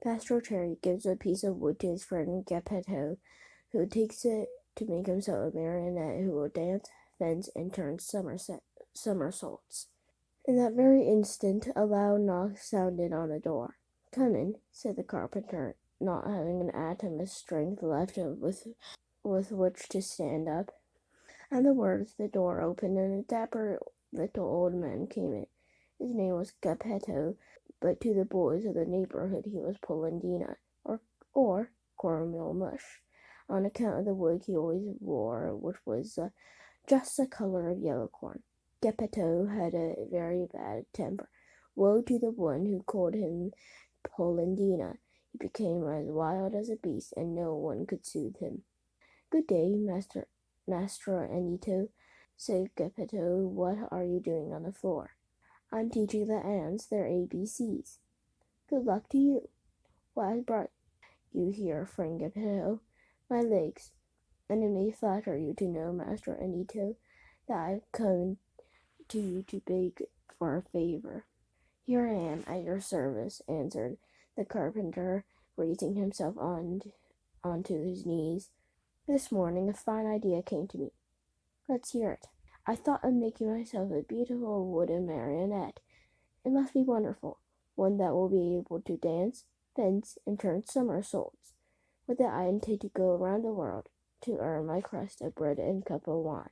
Mastro Cherry gives a piece of wood to his friend Geppetto, who takes it to make himself a marionette who will dance, fence, and turn somersaults. In that very instant, a loud knock sounded on the door. "Come in," said the carpenter, not having an atom of strength left with which to stand up. At the words, the door opened, and a dapper little old man came in. His name was Geppetto, but to the boys of the neighborhood he was Polendina, or cornmeal mush, on account of the wig he always wore, which was just the color of yellow corn. Geppetto had a very bad temper. Woe to the one who called him Polendina. He became as wild as a beast, and no one could soothe him. "Good day, Mastro Anito," said Geppetto. "What are you doing on the floor?" "I'm teaching the ants their ABCs." "Good luck to you. What has brought you here, friend Geppetto?" "My legs. And it may flatter you to know, Master Anito, that I've come to you to beg for a favor." "Here I am, at your service," answered the carpenter, raising himself onto his knees. "This morning a fine idea came to me." "Let's hear it." "I thought of making myself a beautiful wooden marionette. It must be wonderful, one that will be able to dance, fence, and turn somersaults. With it I intend to go around the world to earn my crust of bread and cup of wine.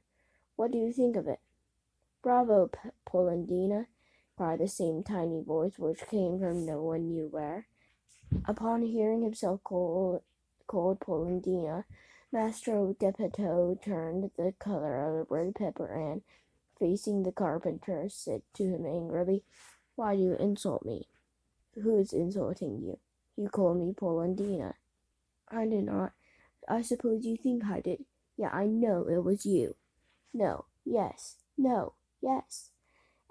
What do you think of it?" "Bravo, Polendina!" cried the same tiny voice which came from no one knew where. Upon hearing himself called Polendina, Mastro Geppetto turned the color of a red pepper and, facing the carpenter, said to him angrily, "Why do you insult me?" "Who is insulting you? You called me Polendina." "I did not. I suppose you think I did. Yet I know it was you." "No, yes, no, yes."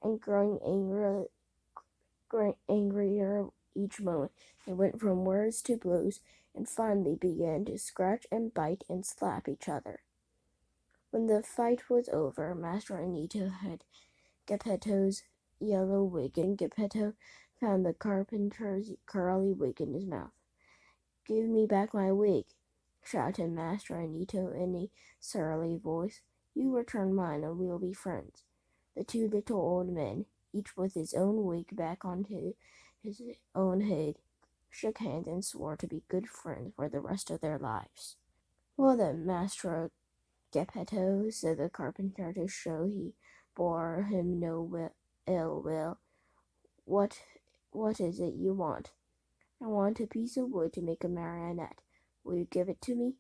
And growing angrier each moment, they went from words to blows, and finally began to scratch and bite and slap each other. When the fight was over, Master Anito had Geppetto's yellow wig, and Geppetto found the carpenter's curly wig in his mouth. "Give me back my wig," shouted Master Anito in a surly voice. "You return mine, and we'll be friends." The two little old men, each with his own wig back onto his own head, shook hands and swore to be good friends for the rest of their lives. "Well then, Mastro Geppetto," said the carpenter, to show he bore him no ill will, what is it you want?" "I want a piece of wood to make a marionette. Will you give it to me?"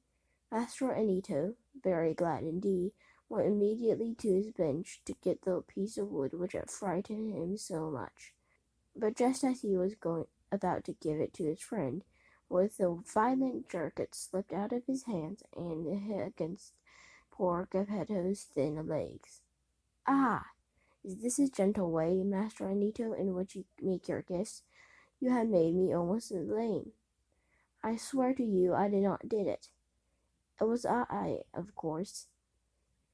Mastro Anito, very glad indeed, went immediately to his bench to get the piece of wood which had frightened him so much. But just as he was about to give it to his friend, with a violent jerk it slipped out of his hands and hit against poor Geppetto's thin legs. "Ah! Is this a gentle way, Master Anito, in which you make your gifts? You have made me almost lame. I swear to you I did not did it. It was I, of course.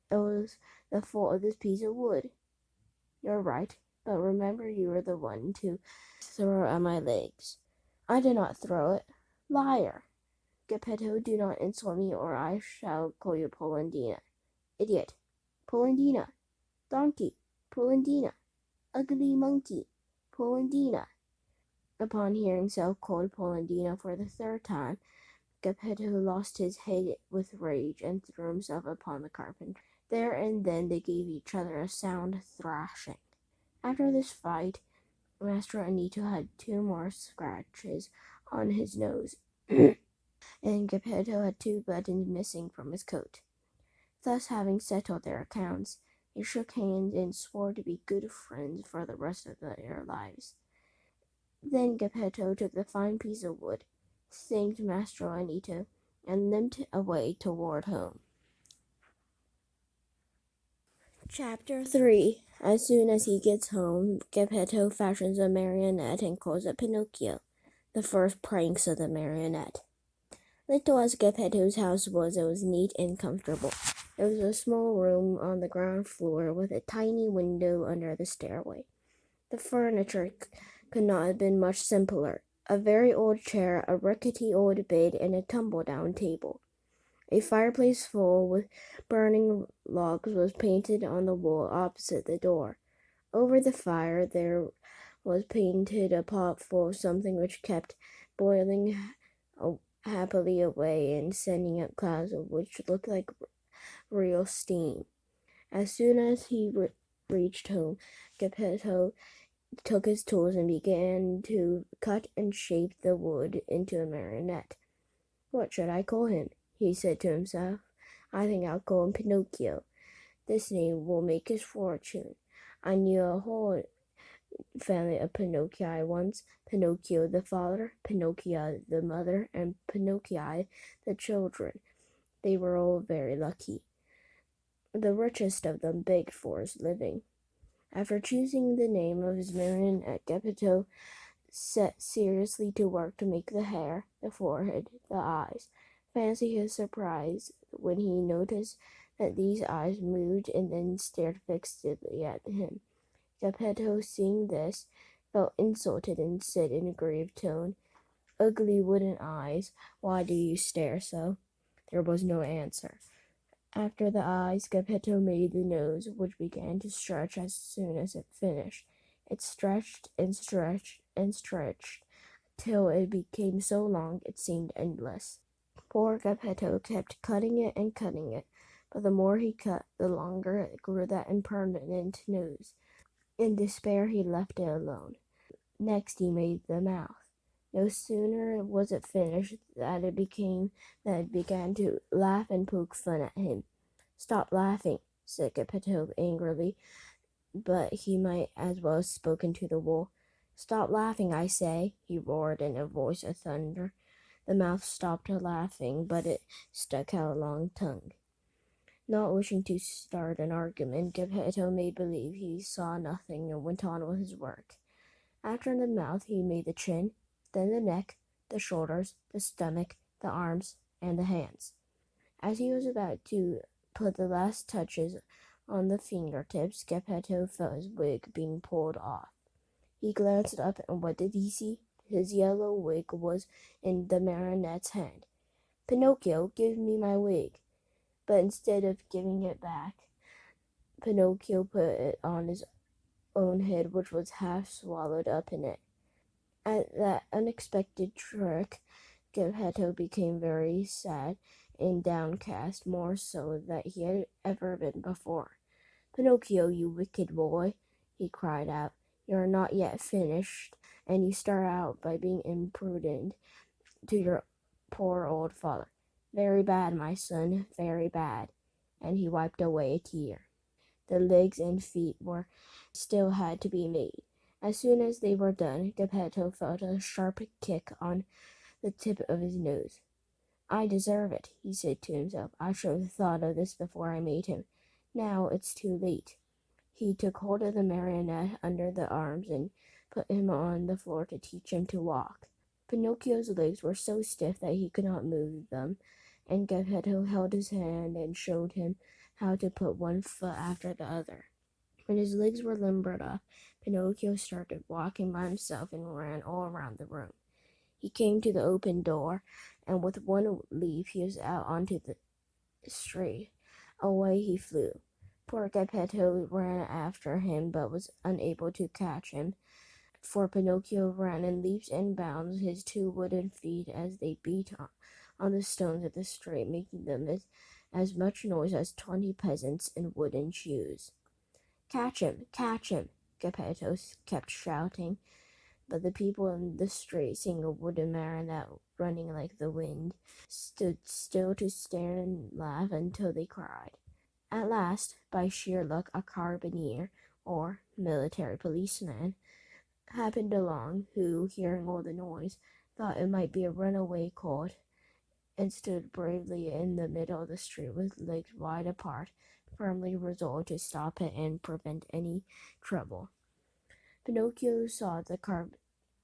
It was the fault of this piece of wood." "You're right, but remember you were the one to throw at my legs." "I did not throw it." "Liar! Geppetto, do not insult me, or I shall call you Polendina." "Idiot!" "Polendina!" "Donkey!" "Polendina!" "Ugly monkey!" "Polendina!" Upon hearing himself called Polendina for the third time, Geppetto lost his head with rage and threw himself upon the carpenter. There and then they gave each other a sound thrashing. After this fight, Mastro Anito had 2 more scratches on his nose, and Geppetto had 2 buttons missing from his coat. Thus, having settled their accounts, they shook hands and swore to be good friends for the rest of their lives. Then Geppetto took the fine piece of wood, thanked Mastro Anito, and limped away toward home. Chapter 3. As soon as he gets home, Geppetto fashions a marionette and calls it Pinocchio, the first pranks of the marionette. Little as Geppetto's house was, it was neat and comfortable. It was a small room on the ground floor with a tiny window under the stairway. The furniture could not have been much simpler. a very old chair, a rickety old bed, and a tumble-down table. A fireplace full with burning logs was painted on the wall opposite the door. Over the fire there was painted a pot full of something which kept boiling happily away and sending up clouds which looked like real steam. As soon as he reached home, Geppetto took his tools and began to cut and shape the wood into a marionette. "What should I call him?" he said to himself. "I think I'll call him Pinocchio. This name will make his fortune. I knew a whole family of Pinocchii once: Pinocchio the father, Pinocchio the mother, and Pinocchii the children. They were all very lucky. The richest of them begged for his living." After choosing the name of his marionette, Geppetto set seriously to work to make the hair, the forehead, the eyes. Fancy his surprise when he noticed that these eyes moved and then stared fixedly at him. Geppetto, seeing this, felt insulted and said in a grave tone, "Ugly wooden eyes, why do you stare so?" There was no answer. After the eyes, Geppetto made the nose, which began to stretch as soon as it finished. It stretched and stretched and stretched till it became so long it seemed endless. Poor Geppetto kept cutting it and cutting it, but the more he cut, the longer it grew that impertinent nose. In despair he left it alone. Next he made the mouth. No sooner was it finished than it began to laugh and poke fun at him. "Stop laughing," said Geppetto angrily, but he might as well have spoken to the wall. "Stop laughing, I say," he roared in a voice of thunder. The mouth stopped laughing, but it stuck out a long tongue. Not wishing to start an argument, Geppetto made believe he saw nothing and went on with his work. After the mouth, he made the chin, then the neck, the shoulders, the stomach, the arms, and the hands. As he was about to put the last touches on the fingertips, Geppetto felt his wig being pulled off. He glanced up, and what did he see? His yellow wig was in the marionette's hand. "Pinocchio, give me my wig." But instead of giving it back, Pinocchio put it on his own head, which was half swallowed up in it. At that unexpected trick, Geppetto became very sad and downcast, more so than he had ever been before. "Pinocchio, you wicked boy," he cried out, "you are not yet finished, and you start out by being imprudent to your poor old father. Very bad, my son, very bad." And he wiped away a tear. The legs and feet still had to be made. As soon as they were done, Geppetto felt a sharp kick on the tip of his nose. "I deserve it," he said to himself. "I should have thought of this before I made him. Now it's too late." He took hold of the marionette under the arms and put him on the floor to teach him to walk. Pinocchio's legs were so stiff that he could not move them, and Geppetto held his hand and showed him how to put one foot after the other. When his legs were limber enough, Pinocchio started walking by himself and ran all around the room. He came to the open door, and with one leap he was out onto the street. Away he flew. Poor Geppetto ran after him, but was unable to catch him, for Pinocchio ran in leaps and bounds, his two wooden feet as they beat on the stones of the street, making them as much noise as 20 peasants in wooden shoes. "Catch him! Catch him!" Geppetto kept shouting, but the people in the street, seeing a wooden marionette running like the wind, stood still to stare and laugh until they cried. At last, by sheer luck, a carbineer, or military policeman, happened along, who, hearing all the noise, thought it might be a runaway colt, and stood bravely in the middle of the street with legs wide apart, firmly resolved to stop it and prevent any trouble. Pinocchio saw the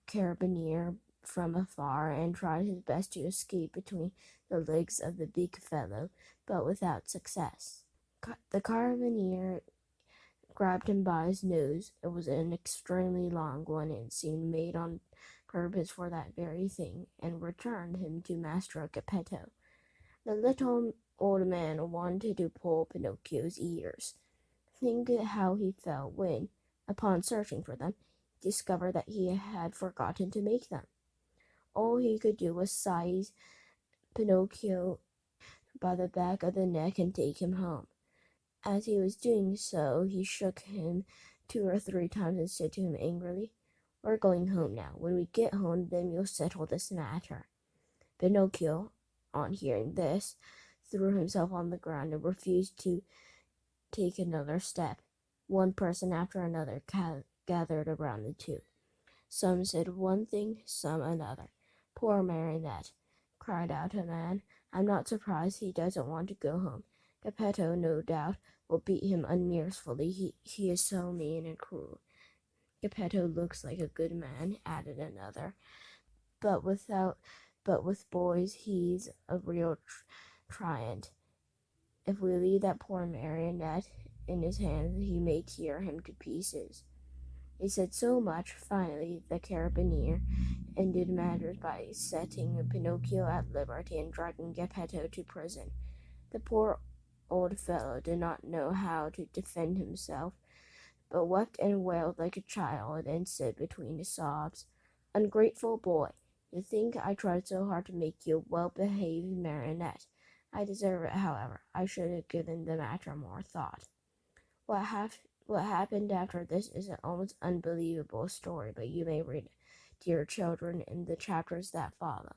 carabiner from afar and tried his best to escape between the legs of the big fellow, but without success. The carabiner grabbed him by his nose. It was an extremely long one and seemed made on purpose for that very thing, and returned him to Mastro Geppetto. The little old man wanted to pull Pinocchio's ears. Think how he felt when, upon searching for them, he discovered that he had forgotten to make them. All he could do was seize Pinocchio by the back of the neck and take him home. As he was doing so, he shook him 2 or 3 times and said to him angrily, "We're going home now. When we get home, then we'll settle this matter." Pinocchio, on hearing this, threw himself on the ground and refused to take another step. One person after another gathered around the two. Some said one thing, some another. "Poor Marionette," cried out a man. "I'm not surprised he doesn't want to go home. Geppetto, no doubt, will beat him unmercifully. He is so mean and cruel." "Geppetto looks like a good man," added another. But with boys he's a real tyrant. If we leave that poor Marionette in his hands, he may tear him to pieces." They said so much. Finally, the carabinier ended matters by setting Pinocchio at liberty and dragging Geppetto to prison. The poor old fellow did not know how to defend himself, but wept and wailed like a child, and said between his sobs, "Ungrateful boy, you think I tried so hard to make you a well-behaved marionette. I deserve it, however. I should have given the matter more thought." What happened after this is an almost unbelievable story, but you may read it, dear children, in the chapters that follow.